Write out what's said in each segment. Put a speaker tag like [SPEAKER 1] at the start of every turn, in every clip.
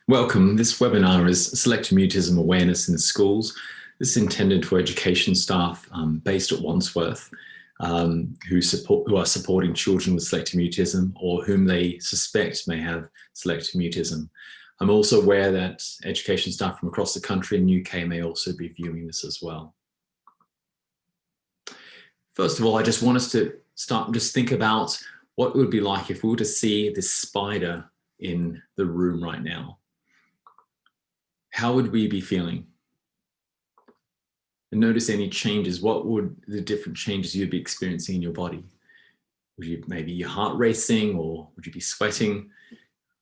[SPEAKER 1] Welcome. This webinar is Selective Mutism Awareness in Schools. This is intended for education staff based at Wandsworth who are supporting children with selective mutism or whom they suspect may have selective mutism. I'm also aware that education staff from across the country and UK may also be viewing this as well. First of all, I just want us to start and just think about what it would be like if we were to see this spider in the room right now. How would we be feeling? And notice any changes. What would the different changes you'd be experiencing in your body? Would you maybe your heart racing, or would you be sweating?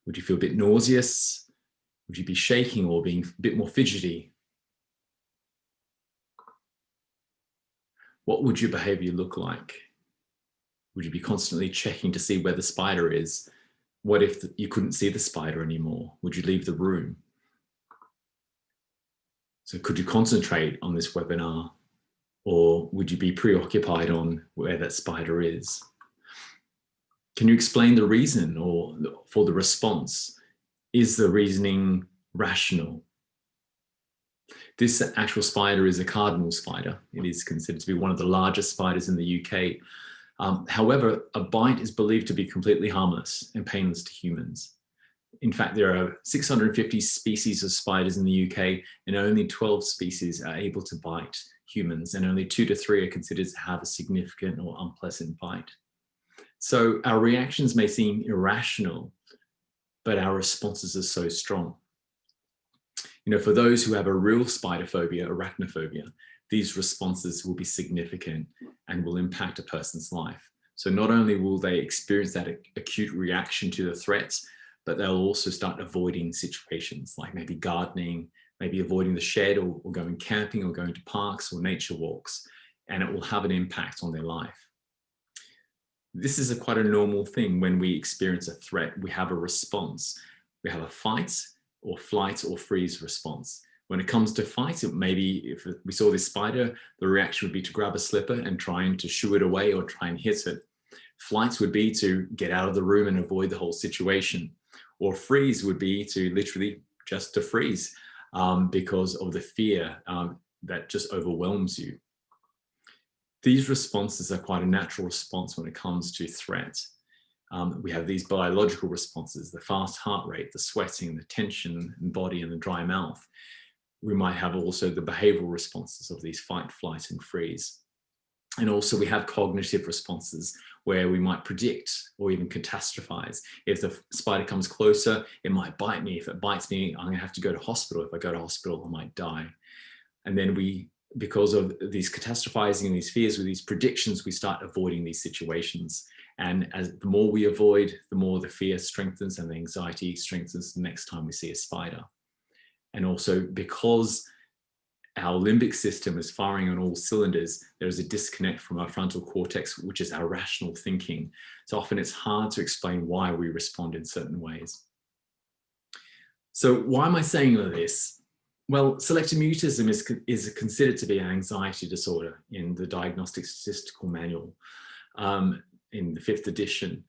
[SPEAKER 1] Would you feel a bit nauseous? Would you be shaking or being a bit more fidgety? What would your behavior look like? Would you be constantly checking to see where the spider is? What if you couldn't see the spider anymore? Would you leave the room? So could you concentrate on this webinar, or would you be preoccupied on where that spider is? Can you explain the reason or for the response? Is the reasoning rational? This actual spider is a cardinal spider. It is considered to be one of the largest spiders in the UK. However, a bite is believed to be completely harmless and painless to humans. In fact, there are 650 species of spiders in the UK, and only 12 species are able to bite humans, and only 2 to 3 are considered to have a significant or unpleasant bite. So our reactions may seem irrational, but our responses are so strong. You know, for those who have a real spider phobia, arachnophobia, these responses will be significant and will impact a person's life. So not only will they experience that acute reaction to the threats, but they'll also start avoiding situations like maybe gardening, maybe avoiding the shed, or going camping, or going to parks or nature walks, and it will have an impact on their life. This is quite a normal thing. When we experience a threat, we have a response. We have a fight or flight or freeze response. When it comes to fight, maybe if we saw this spider, the reaction would be to grab a slipper and trying to shoo it away or try and hit it. Flights would be to get out of the room and avoid the whole situation. Or freeze would be to literally just to freeze because of the fear that just overwhelms you. These responses are quite a natural response when it comes to threat. We have these biological responses: the fast heart rate, the sweating, the tension in the body, and the dry mouth. We might have also the behavioral responses of these fight, flight, and freeze. And also we have cognitive responses where we might predict or even catastrophize. If the spider comes closer, it might bite me. If it bites me, I'm gonna have to go to hospital. If I go to hospital, I might die. And then because of these catastrophizing and these fears with these predictions, we start avoiding these situations. And the more we avoid, the more the fear strengthens and the anxiety strengthens the next time we see a spider. And also because our limbic system is firing on all cylinders, there is a disconnect from our frontal cortex, which is our rational thinking. So often it's hard to explain why we respond in certain ways. So why am I saying all this? Well, selective mutism is considered to be an anxiety disorder in the Diagnostic Statistical Manual in the 5th edition.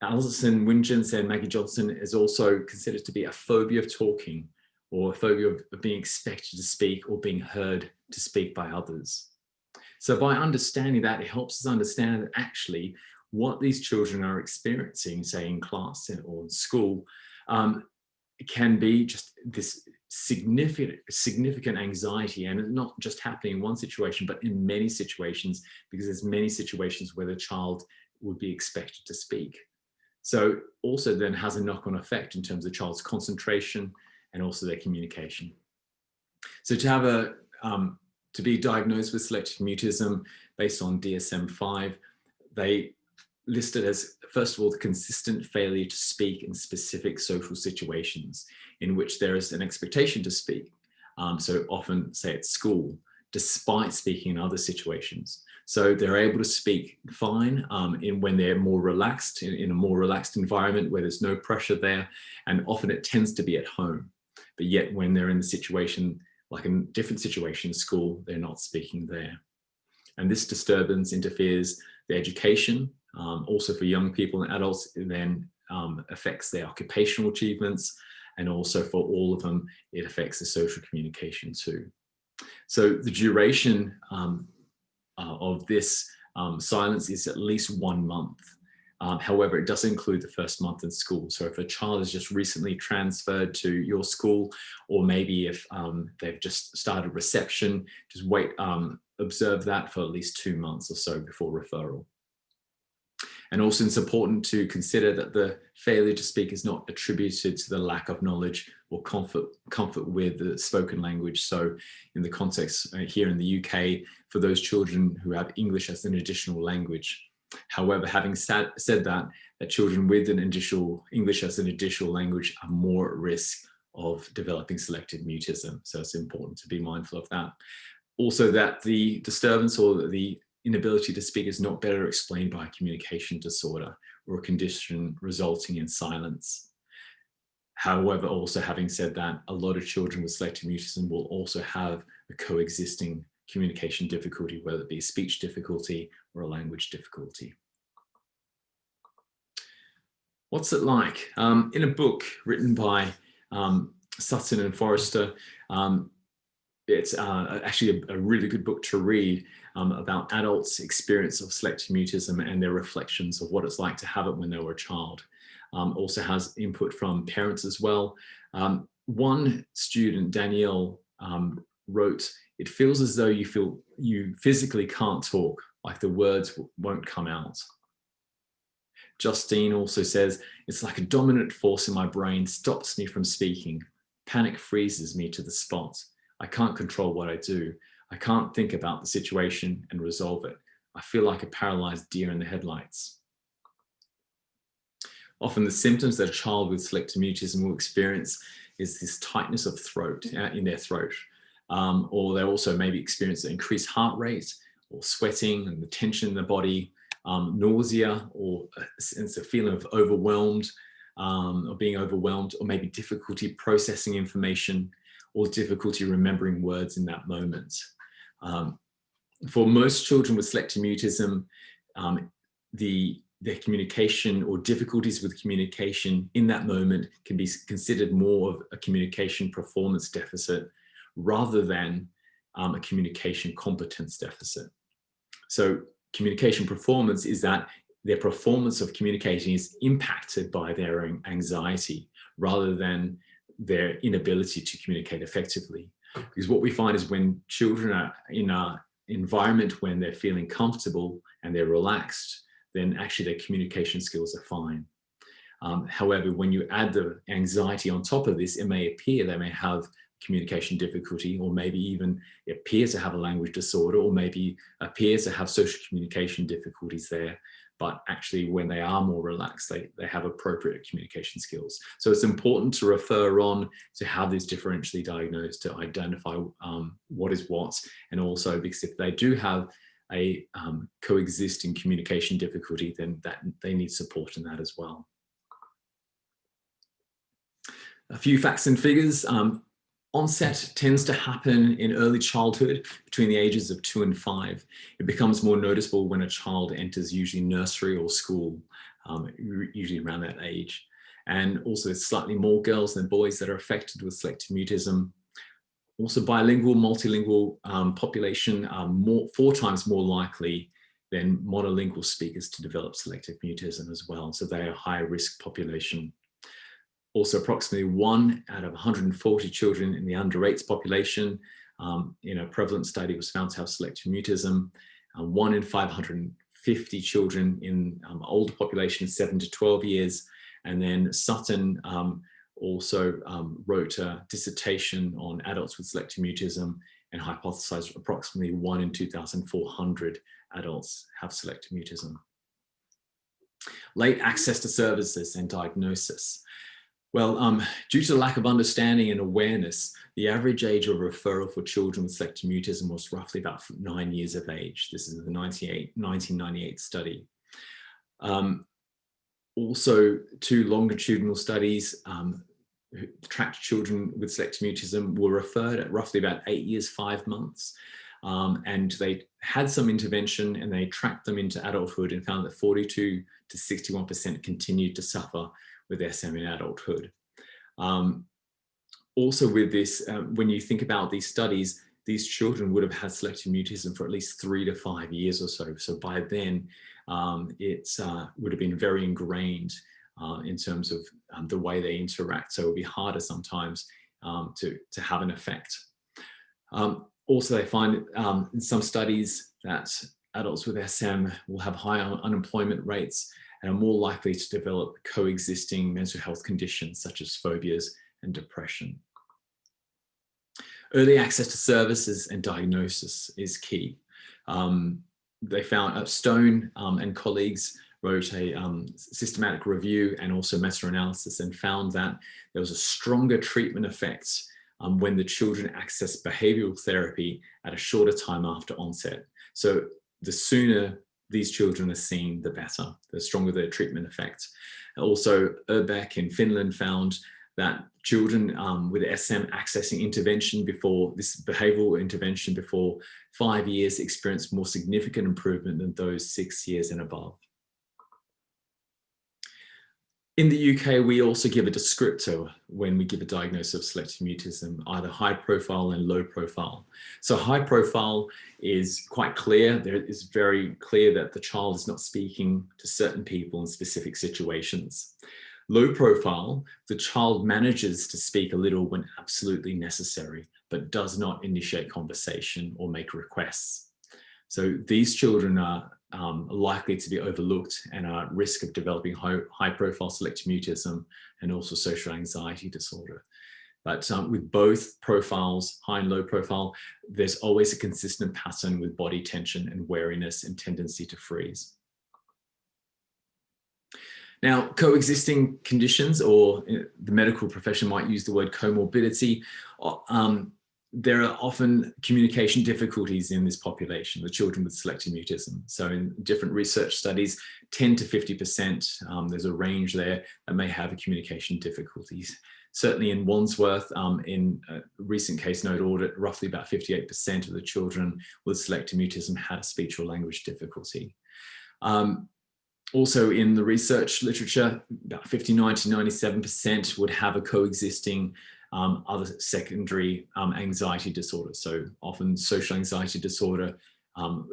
[SPEAKER 1] Alison Wingens and Maggie Johnson is also considered to be a phobia of talking, or a phobia of being expected to speak or being heard to speak by others. So by understanding that, it helps us understand that actually what these children are experiencing, say in class or in school, can be just this significant anxiety, and it's not just happening in one situation, but in many situations, because there's many situations where the child would be expected to speak. So also then has a knock-on effect in terms of the child's concentration and also their communication. So to have to be diagnosed with selective mutism based on DSM-5, they listed as, first of all, the consistent failure to speak in specific social situations in which there is an expectation to speak. So often, say at school, despite speaking in other situations. So they're able to speak fine when they're more relaxed, in a more relaxed environment where there's no pressure there, and often it tends to be at home. But yet when they're in the situation, like in a different situation in school, they're not speaking there. And this disturbance interferes the education, also for young people and adults. It then affects their occupational achievements, And also for all of them, it affects the social communication too. So the duration of this silence is at least 1 month. However, it does include the first month in school. So if a child is just recently transferred to your school, or maybe if they've just started reception, just wait, observe that for at least 2 months or so before referral. And also it's important to consider that the failure to speak is not attributed to the lack of knowledge or comfort with the spoken language. So in the context here in the UK, for those children who have English as an additional language. However, having said that children with an additional English as an additional language are more at risk of developing selective mutism. So it's important to be mindful of that. Also that the disturbance or the inability to speak is not better explained by a communication disorder or a condition resulting in silence. However, also having said that, a lot of children with selective mutism will also have a coexisting communication difficulty, whether it be a speech difficulty or a language difficulty. What's it like? In a book written by Sutton and Forrester, it's actually a really good book to read about adults' experience of selective mutism and their reflections of what it's like to have it when they were a child. Also has input from parents as well. One student, Danielle, wrote, "It feels as though you physically can't talk, like the words won't come out." Justine also says, "It's like a dominant force in my brain stops me from speaking. Panic freezes me to the spot. I can't control what I do. I can't think about the situation and resolve it. I feel like a paralyzed deer in the headlights." Often the symptoms that a child with selective mutism will experience is this tightness of throat, in their throat. Or they also maybe experience an increased heart rate or sweating and the tension in the body, nausea or a feeling of overwhelmed or being overwhelmed, or maybe difficulty processing information or difficulty remembering words in that moment. For most children with selective mutism, their communication or difficulties with communication in that moment can be considered more of a communication performance deficit rather than a communication competence deficit. So communication performance is that their performance of communicating is impacted by their anxiety rather than their inability to communicate effectively. Because what we find is when children are in an environment when they're feeling comfortable and they're relaxed, then actually their communication skills are fine. However, when you add the anxiety on top of this, it may appear they may have communication difficulty, or maybe even appear to have a language disorder, or maybe appear to have social communication difficulties there. But actually, when they are more relaxed, they have appropriate communication skills. So it's important to refer on to have these differentially diagnosed to identify what is what, and also because if they do have a coexisting communication difficulty, then they need support in that as well. A few facts and figures. Onset tends to happen in early childhood between the ages of 2 and 5. It becomes more noticeable when a child enters usually nursery or school, usually around that age. And also it's slightly more girls than boys that are affected with selective mutism. Also bilingual, multilingual population are 4 times more likely than monolingual speakers to develop selective mutism as well. So they are a high risk population. Also approximately 1 out of 140 children in the under 8s population in a prevalent study was found to have selective mutism. 1 in 550 children in older population, 7 to 12 years. And then Sutton also wrote a dissertation on adults with selective mutism and hypothesized approximately 1 in 2,400 adults have selective mutism. Late access to services and diagnosis. Well, due to lack of understanding and awareness, the average age of referral for children with selective mutism was roughly about 9 years of age. This is the 1998 study. Also, 2 longitudinal studies tracked children with selective mutism were referred at roughly about 8 years, 5 months. And they had some intervention and they tracked them into adulthood and found that 42 to 61% continued to suffer with SM in adulthood. Also with this, when you think about these studies, these children would have had selective mutism for at least 3 to 5 years or so. So by then, it would have been very ingrained in terms of the way they interact. So it would be harder sometimes to have an effect. Also, they find in some studies that adults with SM will have higher unemployment rates and are more likely to develop coexisting mental health conditions such as phobias and depression. Early access to services and diagnosis is key. They found Stone and colleagues wrote a systematic review and also meta-analysis and found that there was a stronger treatment effect when the children accessed behavioral therapy at a shorter time after onset. So the sooner these children are seen, the better, the stronger the treatment effect. Also, Urbeck in Finland found that children with SM accessing intervention before this behavioral intervention before 5 years experienced more significant improvement than those 6 years and above. In the UK, we also give a descriptor when we give a diagnosis of selective mutism, either high profile and low profile. So high profile is quite clear. There is very clear that the child is not speaking to certain people in specific situations. Low profile, the child manages to speak a little when absolutely necessary, but does not initiate conversation or make requests. So these children are likely to be overlooked and are at risk of developing high profile selective mutism and also social anxiety disorder. But with both profiles, high and low profile, there's always a consistent pattern with body tension and wariness and tendency to freeze. Now, coexisting conditions, or the medical profession might use the word comorbidity, there are often communication difficulties in this population, the children with selective mutism. So in different research studies, 10 to 50%, there's a range there that may have communication difficulties. Certainly in Wandsworth, in a recent case note audit, roughly about 58% of the children with selective mutism had a speech or language difficulty. Also in the research literature, about 59 to 97% would have a coexisting other secondary anxiety disorder. So often social anxiety disorder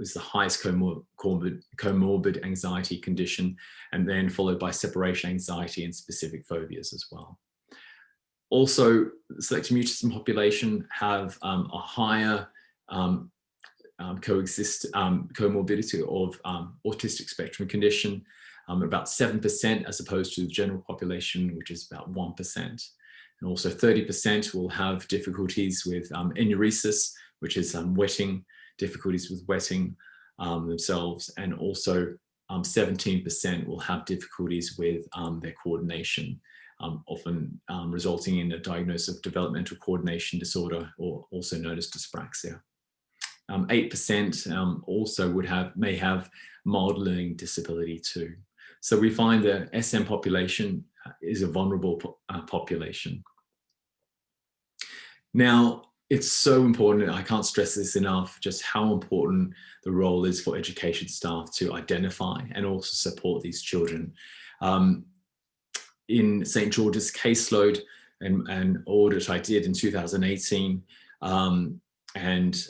[SPEAKER 1] is the highest comorbid anxiety condition, and then followed by separation anxiety and specific phobias as well. Also, the selective mutism population have a higher comorbidity of autistic spectrum condition, about 7% as opposed to the general population, which is about 1%. And also 30% will have difficulties with enuresis, which is wetting, difficulties with wetting themselves, and also 17% will have difficulties with their coordination, often resulting in a diagnosis of developmental coordination disorder, or also known as dyspraxia. 8% also may have mild learning disability too. So we find the SM population is a vulnerable population. Now, it's so important, I can't stress this enough, just how important the role is for education staff to identify and also support these children. In St. George's caseload, an audit I did in 2018, and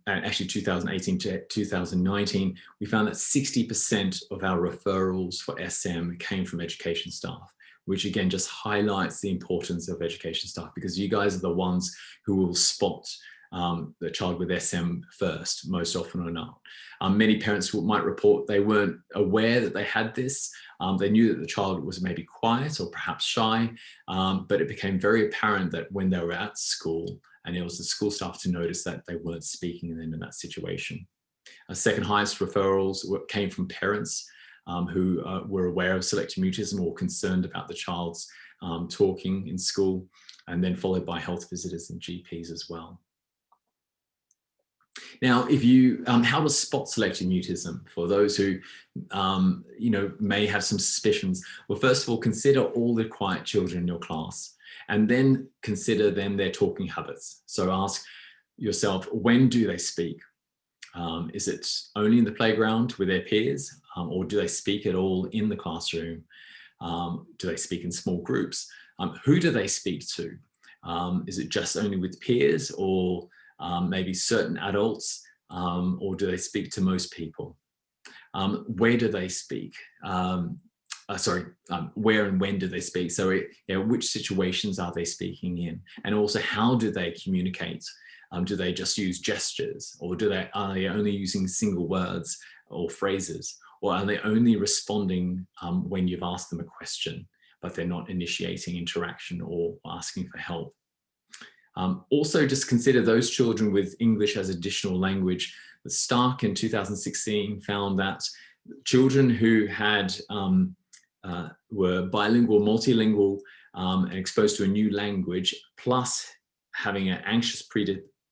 [SPEAKER 1] actually 2018 to 2019, we found that 60% of our referrals for SM came from education staff, which again just highlights the importance of education staff, because you guys are the ones who will spot the child with SM first, most often or not. Many parents might report they weren't aware that they had this. They knew that the child was maybe quiet or perhaps shy, but it became very apparent that when they were at school, and it was the school staff to notice that they weren't speaking to them in that situation. Second highest referrals came from parents who were aware of selective mutism or concerned about the child's talking in school, and then followed by health visitors and GPs as well. Now, if you, how to spot selective mutism for those who, may have some suspicions? Well, first of all, consider all the quiet children in your class, and then consider their talking habits. So ask yourself, when do they speak? Is it only in the playground with their peers, or do they speak at all in the classroom? Do they speak in small groups? Who do they speak to? Is it just only with peers, or maybe certain adults, or do they speak to most people? Where do they speak? Where and when do they speak? So, which situations are they speaking in? And also, how do they communicate? Do they just use gestures, or are they only using single words or phrases? Or are they only responding when you've asked them a question, but they're not initiating interaction or asking for help? Also, just consider those children with English as additional language. Stark in 2016 found that children who were bilingual, multilingual, and exposed to a new language, plus having an anxious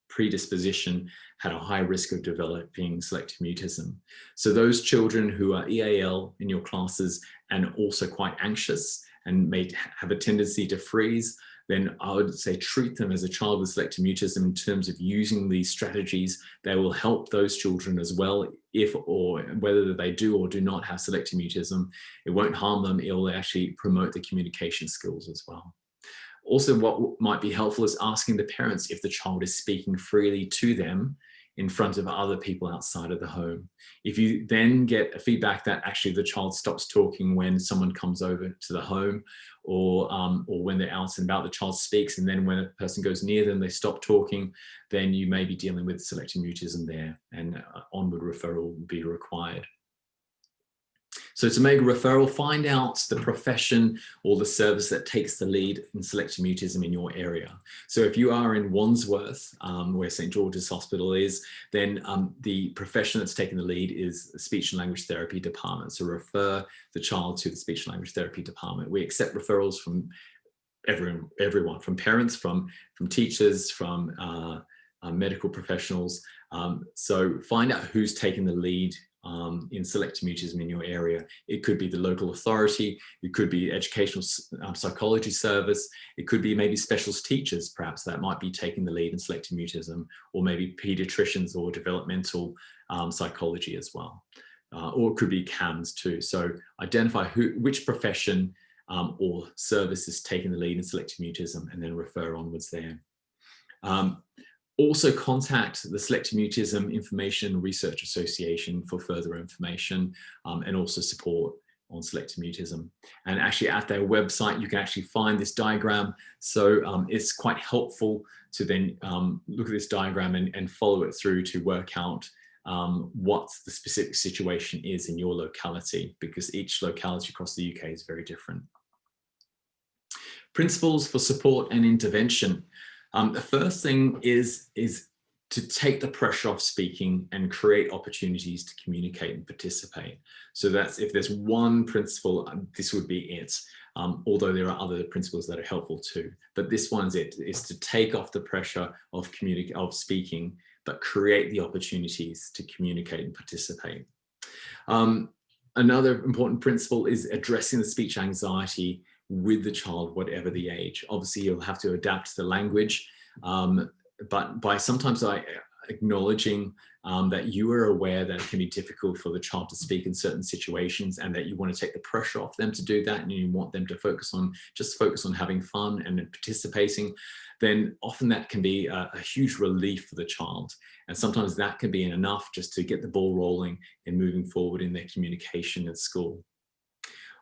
[SPEAKER 1] predisposition, had a high risk of developing selective mutism. So those children who are EAL in your classes and also quite anxious and may have a tendency to freeze, then I would say treat them as a child with selective mutism in terms of using these strategies. They will help those children as well, if or whether they do or do not have selective mutism. It won't harm them. It will actually promote the communication skills as well. Also, what might be helpful is asking the parents if the child is speaking freely to them in front of other people outside of the home. If you then get a feedback that actually the child stops talking when someone comes over to the home, or when they're out and about, the child speaks, and then when a person goes near them, they stop talking, then you may be dealing with selective mutism there, and onward referral will be required. So to make a referral, find out the profession or the service that takes the lead in selective mutism in your area. So if you are in Wandsworth, where St. George's Hospital is, then the profession that's taking the lead is the speech and language therapy department. So refer the child to the speech and language therapy department. We accept referrals from everyone, from parents, from teachers, from medical professionals. So find out who's taking the lead in selective mutism in your area. It could be the local authority, it could be educational psychology service, it could be maybe specialist teachers perhaps that might be taking the lead in selective mutism, or maybe pediatricians or developmental psychology as well. Or it could be CAMS too. So identify which profession or service is taking the lead in selective mutism, and then refer onwards there. Also contact the Selective Mutism Information Research Association for further information and also support on selective mutism. And actually at their website, you can actually find this diagram. So it's quite helpful to then look at this diagram and follow it through to work out what the specific situation is in your locality, because each locality across the UK is very different. Principles for support and intervention. The first thing is to take the pressure off speaking and create opportunities to communicate and participate. So that's, if there's one principle, this would be it. Although there are other principles that are helpful too, but this one's it, is to take off the pressure of speaking, but create the opportunities to communicate and participate. Another important principle is addressing the speech anxiety with the child, whatever the age. Obviously, you'll have to adapt the language, but by sometimes acknowledging that you are aware that it can be difficult for the child to speak in certain situations, and that you want to take the pressure off them to do that, and you want them to focus on having fun and participating, then often that can be a huge relief for the child. And sometimes that can be enough just to get the ball rolling and moving forward in their communication at school.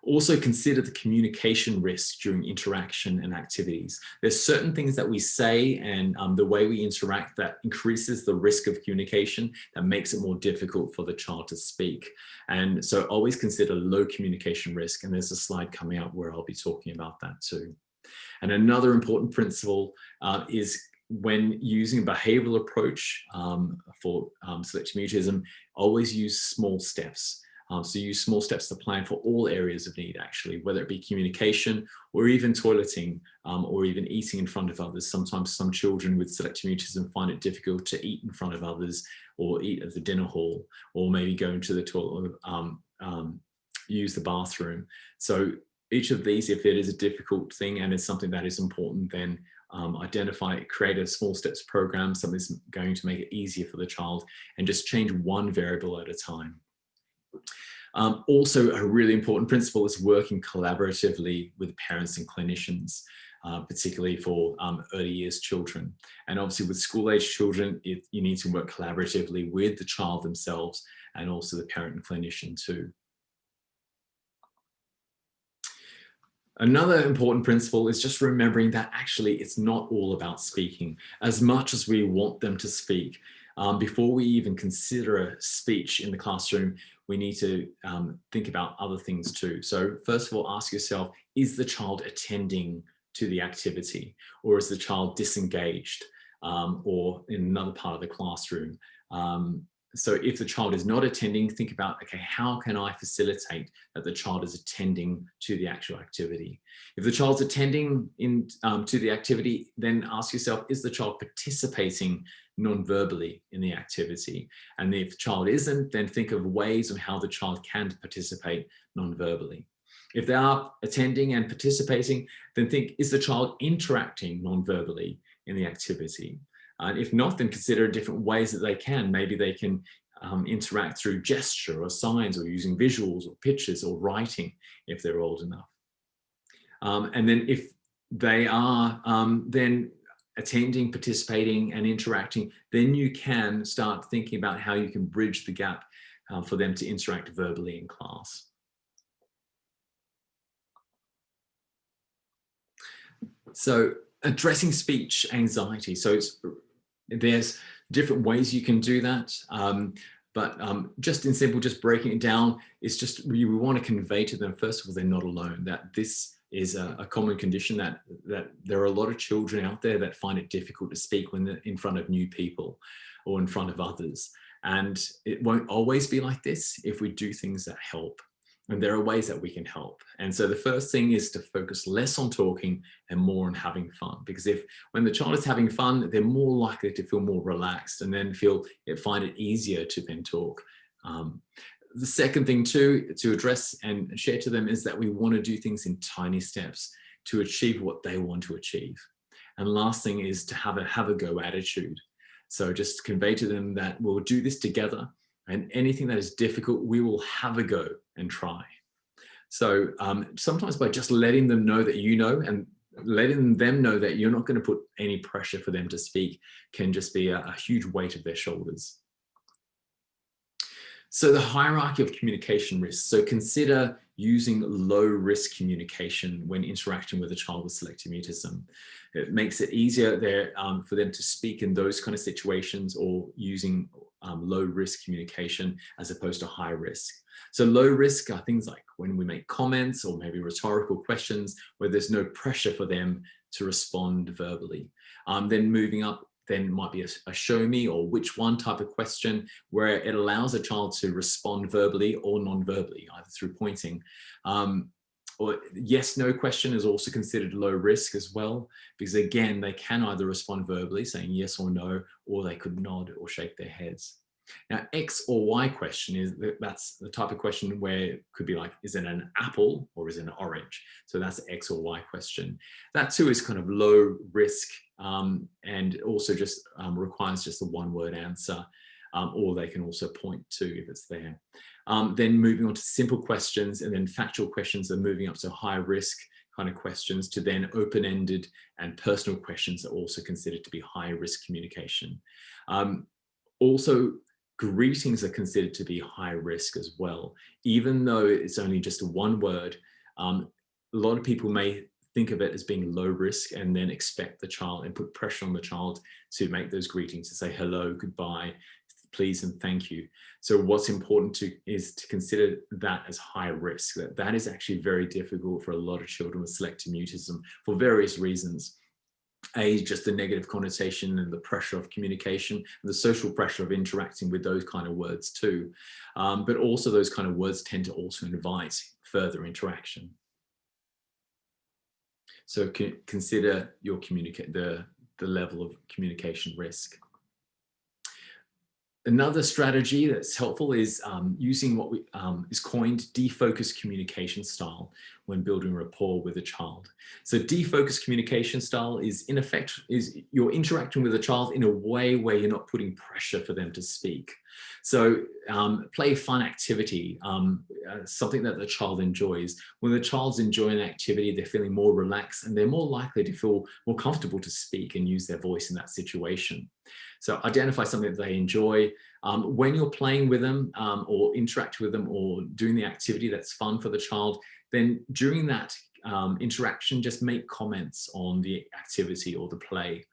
[SPEAKER 1] Also consider the communication risk during interaction and activities. There's certain things that we say and the way we interact that increases the risk of communication, that makes it more difficult for the child to speak. And so always consider low communication risk. And there's a slide coming up where I'll be talking about that too. And another important principle is when using a behavioral approach for selective mutism, always use small steps. So use small steps to plan for all areas of need, actually, whether it be communication or even toileting or even eating in front of others. Sometimes some children with selective mutism find it difficult to eat in front of others, or eat at the dinner hall, or maybe go into the toilet, use the bathroom. So each of these, if it is a difficult thing and it's something that is important, then identify, create a small steps program, something that's going to make it easier for the child, and just change one variable at a time. Also, a really important principle is working collaboratively with parents and clinicians, particularly for early years children. And obviously with school-age children, you need to work collaboratively with the child themselves and also the parent and clinician too. Another important principle is just remembering that actually it's not all about speaking. As much as we want them to speak, before we even consider a speech in the classroom, we need to think about other things too. So first of all, ask yourself, is the child attending to the activity, or is the child disengaged or in another part of the classroom? So if the child is not attending, think about, okay, how can I facilitate that the child is attending to the actual activity? If the child's attending to the activity, then ask yourself, is the child participating non-verbally in the activity? And if the child isn't, then think of ways of how the child can participate non-verbally. If they are attending and participating, then think, is the child interacting non-verbally in the activity? And if not, then consider different ways that they can. Maybe they can interact through gesture or signs, or using visuals or pictures or writing if they're old enough. And then if they are then attending, participating and interacting, then you can start thinking about how you can bridge the gap for them to interact verbally in class. So addressing speech anxiety. So there's different ways you can do that. But just in simple, just breaking it down, it's just we want to convey to them, first of all, they're not alone, that this is a common condition, that there are a lot of children out there that find it difficult to speak when they're in front of new people or in front of others. And it won't always be like this if we do things that help. And there are ways that we can help. And so the first thing is to focus less on talking and more on having fun. Because when the child is having fun, they're more likely to feel more relaxed and then find it easier to then talk. The second thing too, to address and share to them, is that we want to do things in tiny steps to achieve what they want to achieve. And last thing is to have a go attitude. So just convey to them that we'll do this together, and anything that is difficult, we will have a go and try. So sometimes by just letting them know that you know, and letting them know that you're not going to put any pressure for them to speak, can just be a huge weight of their shoulders. So the hierarchy of communication risks. So consider using low risk communication when interacting with a child with selective mutism. It makes it easier there for them to speak in those kind of situations, or using low risk communication as opposed to high risk. So low risk are things like when we make comments or maybe rhetorical questions where there's no pressure for them to respond verbally. Then moving up, then might be a show me or which one type of question, where it allows a child to respond verbally or non-verbally, either through pointing. Or yes, no question is also considered low risk as well, because again, they can either respond verbally saying yes or no, or they could nod or shake their heads. Now, X or Y question that's the type of question where it could be like, is it an apple or is it an orange? So that's the X or Y question. That too is kind of low risk, and also just requires just a one-word answer, or they can also point to if it's there. Then moving on to simple questions, and then factual questions are moving up to high risk kind of questions, to then open-ended and personal questions are also considered to be high risk communication. Also, greetings are considered to be high risk as well, even though it's only just one word. A lot of people may think of it as being low risk and then expect the child and put pressure on the child to make those greetings, to say hello, goodbye, please and thank you. So what's important is to consider that as high risk. That is actually very difficult for a lot of children with selective mutism for various reasons. Just the negative connotation and the pressure of communication, and the social pressure of interacting with those kind of words too. But also those kind of words tend to also invite further interaction. So consider your the level of communication risk. Another strategy that's helpful is using what is coined defocused communication style when building rapport with a child. So defocused communication style is, in effect, you're interacting with a child in a way where you're not putting pressure for them to speak. So play fun activity, something that the child enjoys. When the child's enjoying an activity, they're feeling more relaxed and they're more likely to feel more comfortable to speak and use their voice in that situation. So identify something that they enjoy. When you're playing with them or interacting with them or doing the activity that's fun for the child, then during that interaction, just make comments on the activity or the play.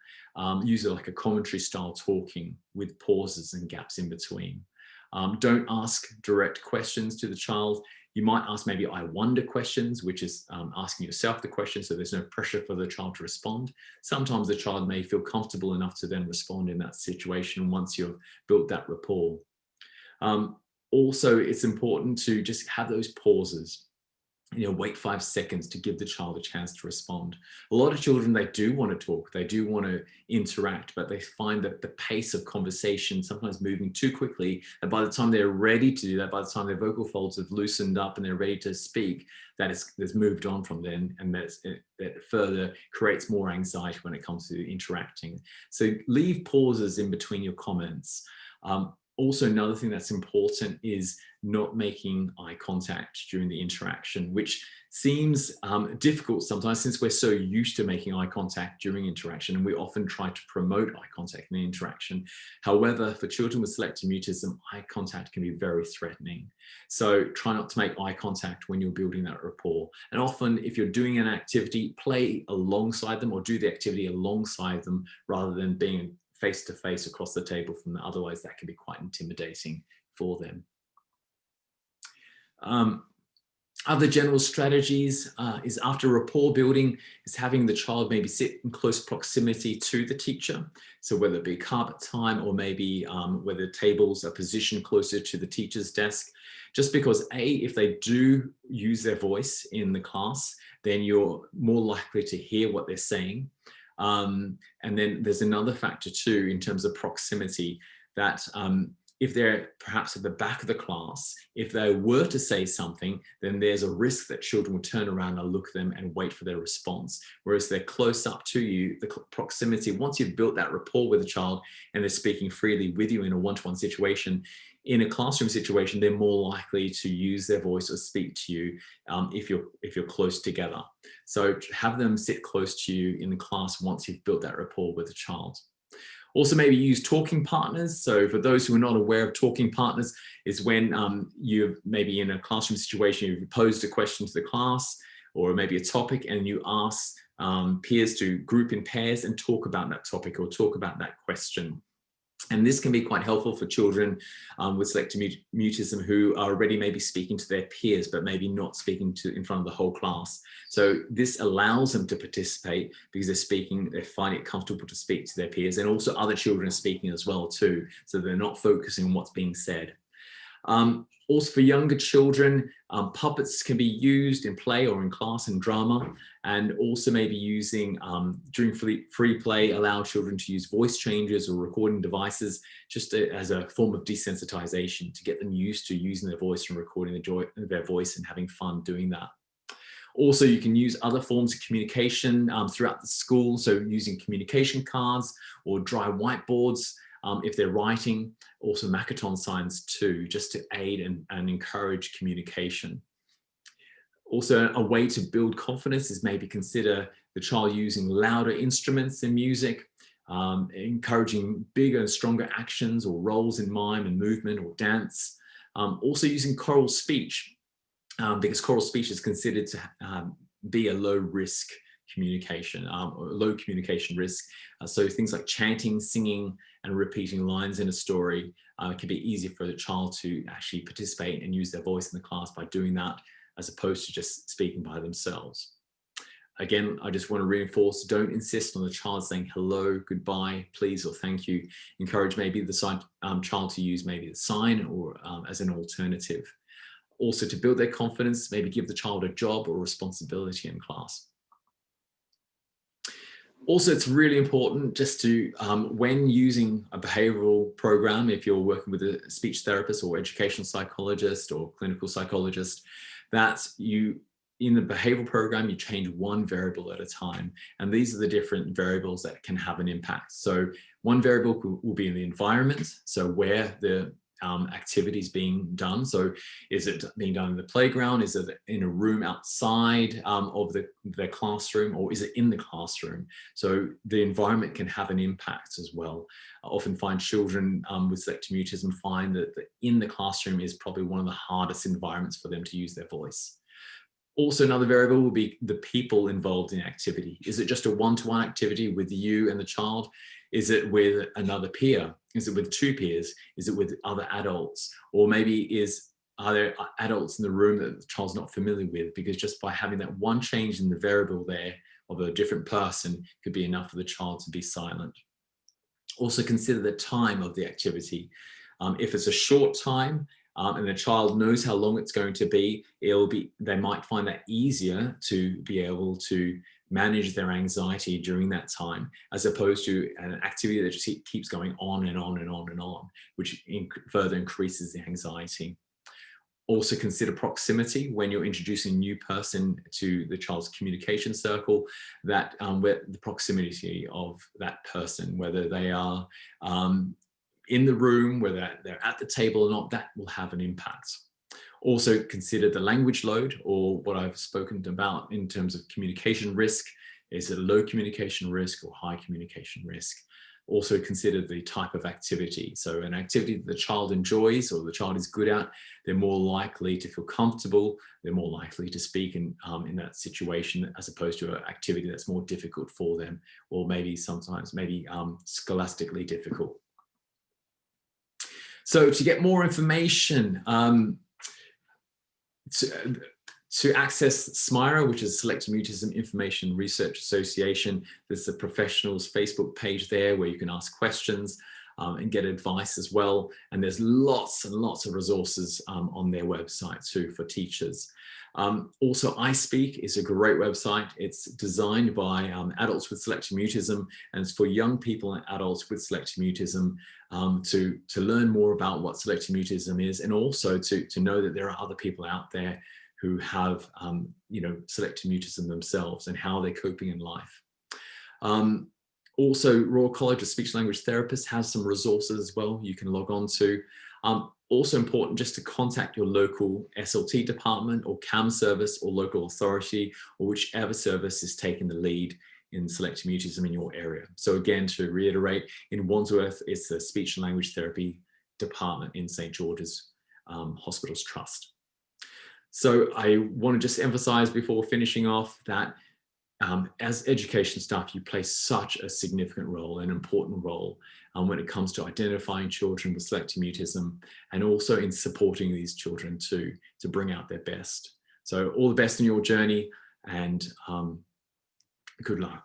[SPEAKER 1] Use it like a commentary style talking with pauses and gaps in between. Don't ask direct questions to the child. You might ask maybe I wonder questions, which is asking yourself the question, so there's no pressure for the child to respond. Sometimes the child may feel comfortable enough to then respond in that situation once you've built that rapport. Also, it's important to just have those pauses. Wait 5 seconds to give the child a chance to respond. A lot of children, they do want to talk, they do want to interact, but they find that the pace of conversation sometimes moving too quickly, and by the time they're ready to do that, by the time their vocal folds have loosened up and they're ready to speak, that's moved on from then, and that further creates more anxiety when it comes to interacting. So leave pauses in between your comments. Also, another thing that's important is not making eye contact during the interaction, which seems difficult sometimes since we're so used to making eye contact during interaction, and we often try to promote eye contact in the interaction. However, for children with selective mutism, eye contact can be very threatening. So try not to make eye contact when you're building that rapport. And often, if you're doing an activity, play alongside them or do the activity alongside them rather than being face to face across the table from them. Otherwise, that can be quite intimidating for them. Other general strategies is after rapport building is having the child maybe sit in close proximity to the teacher. So whether it be carpet time or maybe where the tables are positioned closer to the teacher's desk, just because if they do use their voice in the class, then you're more likely to hear what they're saying. And then there's another factor too, in terms of proximity, that if they're perhaps at the back of the class, if they were to say something, then there's a risk that children will turn around and look at them and wait for their response. Whereas they're close up to you, the proximity, once you've built that rapport with the child and they're speaking freely with you in a one-to-one situation, in a classroom situation, they're more likely to use their voice or speak to you if you're close together. So have them sit close to you in the class once you've built that rapport with the child. Also, maybe use talking partners. So for those who are not aware of talking partners, is when you're maybe in a classroom situation, you've posed a question to the class or maybe a topic, and you ask peers to group in pairs and talk about that topic or talk about that question. And this can be quite helpful for children with selective mutism who are already maybe speaking to their peers, but maybe not speaking in front of the whole class. So this allows them to participate because they find it comfortable to speak to their peers, and also other children are speaking as well too. So they're not focusing on what's being said. Also for younger children, puppets can be used in play or in class and drama, and also maybe using, during free play, allow children to use voice changers or recording devices just as a form of desensitization to get them used to using their voice and recording their voice and having fun doing that. Also, you can use other forms of communication throughout the school, so using communication cards or dry whiteboards if they're writing, also Makaton signs too, just to aid and encourage communication. Also, a way to build confidence is maybe consider the child using louder instruments in music, encouraging bigger and stronger actions or roles in mime and movement or dance. Also using choral speech, because choral speech is considered to be a low risk communication, or low communication risk. So things like chanting, singing, and repeating lines in a story can be easier for the child to actually participate and use their voice in the class by doing that, as opposed to just speaking by themselves. Again, I just want to reinforce, don't insist on the child saying hello, goodbye, please, or thank you. Encourage maybe the child to use maybe the sign or as an alternative. Also, to build their confidence, maybe give the child a job or responsibility in class. Also, it's really important just to, when using a behavioral program, if you're working with a speech therapist or educational psychologist or clinical psychologist, that in the behavioral program, you change one variable at a time. And these are the different variables that can have an impact. So one variable will be in the environment, so where the activities being done. So is it being done in the playground? Is it in a room outside of their classroom, or is it in the classroom? So the environment can have an impact as well. I often find children with selective mutism find that in the classroom is probably one of the hardest environments for them to use their voice. Also, another variable will be the people involved in activity. Is it just a one-to-one activity with you and the child? Is it with another peer? Is it with two peers? Is it with other adults? Or maybe are there adults in the room that the child's not familiar with? Because just by having that one change in the variable there of a different person could be enough for the child to be silent. Also consider the time of the activity. If it's a short time, and the child knows how long it's going to be, they might find that easier to be able to manage their anxiety during that time, as opposed to an activity that just keeps going on and on and on and on, which further increases the anxiety. Also consider proximity when you're introducing a new person to the child's communication circle, that where the proximity of that person, whether they are in the room, whether they're at the table or not, that will have an impact. Also consider the language load, or what I've spoken about in terms of communication risk. Is it a low communication risk or high communication risk? Also consider the type of activity. So an activity that the child enjoys or the child is good at, they're more likely to feel comfortable, they're more likely to speak in that situation, as opposed to an activity that's more difficult for them, or maybe sometimes scholastically difficult. So to get more information, to access Smira, which is Selective Mutism Information Research Association, there's the professionals Facebook page there where you can ask questions and get advice as well. And there's lots and lots of resources on their website too for teachers. Also, I Speak is a great website. It's designed by adults with selective mutism, and it's for young people and adults with selective mutism to learn more about what selective mutism is, and also to know that there are other people out there who have selective mutism themselves and how they're coping in life. Also, Royal College of Speech Language Therapists has some resources as well you can log on to. Also important just to contact your local SLT department or CAM service or local authority, or whichever service is taking the lead in selective mutism in your area. So again, to reiterate, in Wandsworth, it's the Speech and Language Therapy Department in St. George's Hospitals Trust. So I want to just emphasize before finishing off that as education staff, you play such a significant role, an important role when it comes to identifying children with selective mutism, and also in supporting these children to bring out their best. So all the best in your journey, and good luck.